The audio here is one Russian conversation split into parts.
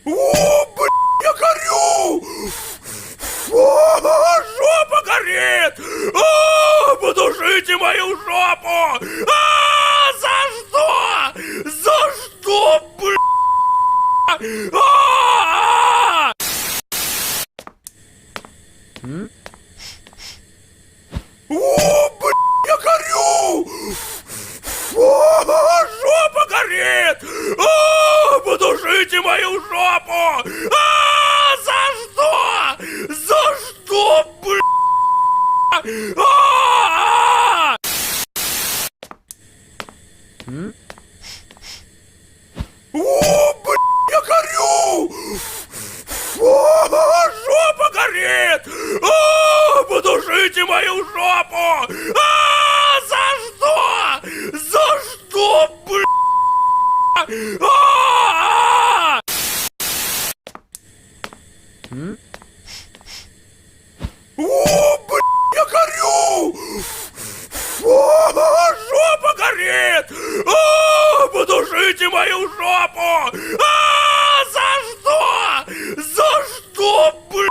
О, блин, я горю! О, жопа горит! О, потушите мою жопу! За что? За что, блин? О, блин, я горю! О, жопа горит! О, потушите мою жопу! За что? За что, блин? О, блин, я горю! О, жопа горит! О, потушите мою жопу! За что? За что, блин? О, блин, я горю! О, жопа горит! О, потушите мою жопу! За что? За что, блин?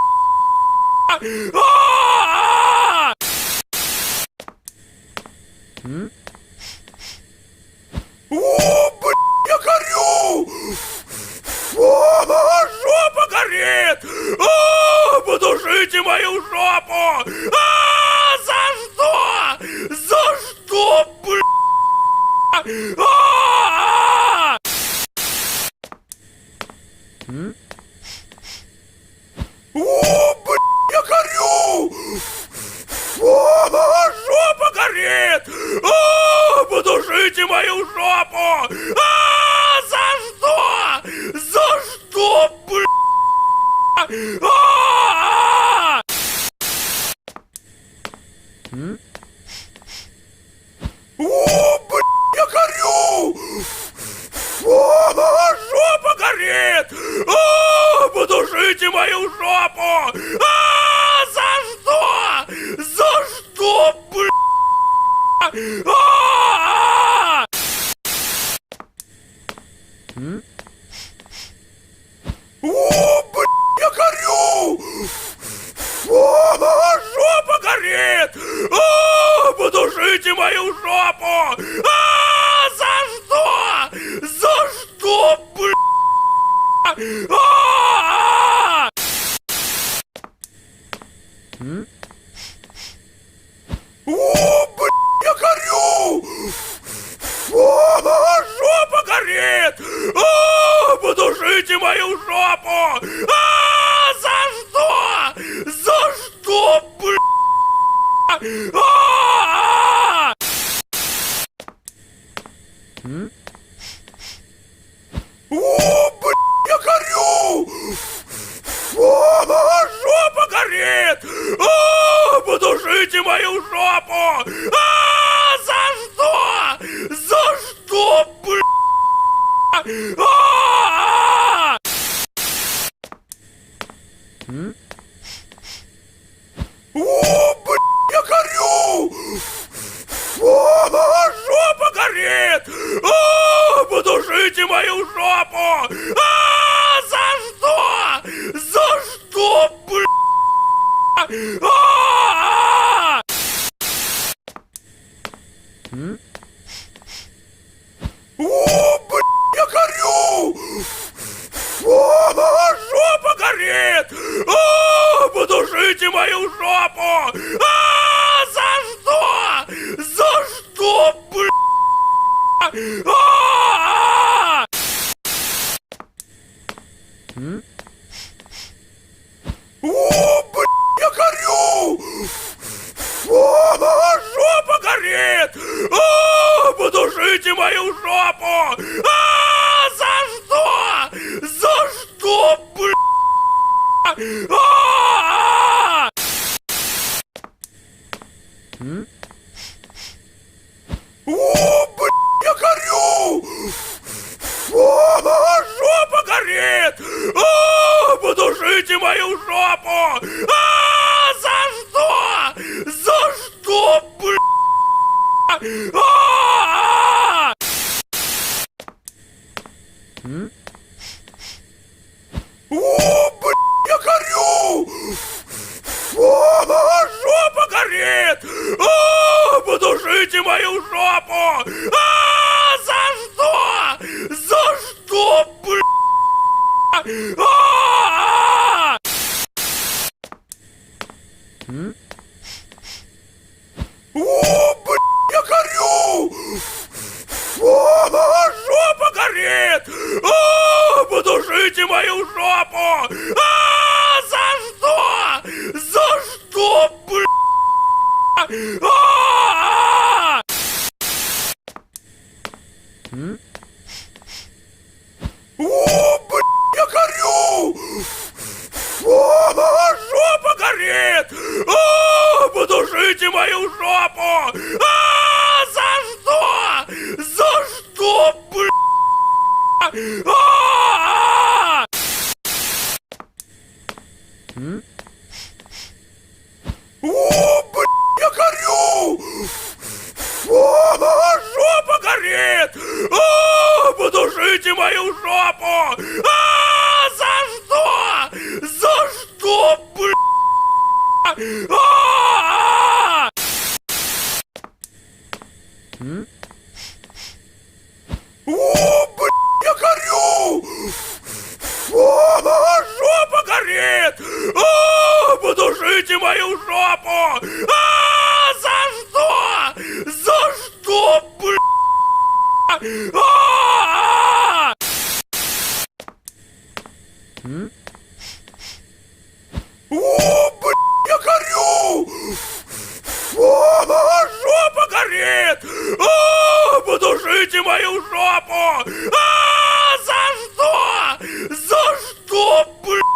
О, блин, я горю! О, жопа горит! О, потушите мою жопу! За что? За что, блин? О, блин, я горю! О, жопа горит! О, потушите мою жопу! За что? За что, блин? О, блин, я горю! О, жопа горит! О, потушите мою жопу! За что? За что, блин? О, блин, я горю! О, жопа горит! О, потушите мою жопу! За что? За что, блин? О, блин, я горю! О, жопа горит! О, потушите мою жопу! За что? За что, блин? О, блин, я горю! О, жопа горит! О, потушите мою жопу! За что? За что, блин? О, блин, я горю! О, жопа горит! О, потушите мою жопу! За что? За что, блин? О, блин, я горю! О, жопа горит! О, потушите мою жопу! За что? За что, блин? О, блин, я горю! О, жопа горит! О, потушите мою жопу! За что? За что, блин? О, блин, я горю! О, жопа горит! О, потушите мою жопу! За что? За что, блин? О, блядь, я горю! О, жопа горит! О, подушите мою жопу! За что? За что, блядь? О, блядь, я горю! О, жопа горит! О, подушите мою жопу! За что? За что, блядь? О, блядь, я горю! О, жопа горит! О, подушите мою жопу! За что? За что, блядь? О, блядь, я горю! О, жопа горит! О, подушите мою жопу! За что? За что, блядь? О, блядь, я горю! О, жопа горит! О, подушите мою жопу! За что? За что, блядь? О, блядь, я горю! О, жопа горит! О, подушите мою жопу! За что? За что, блядь?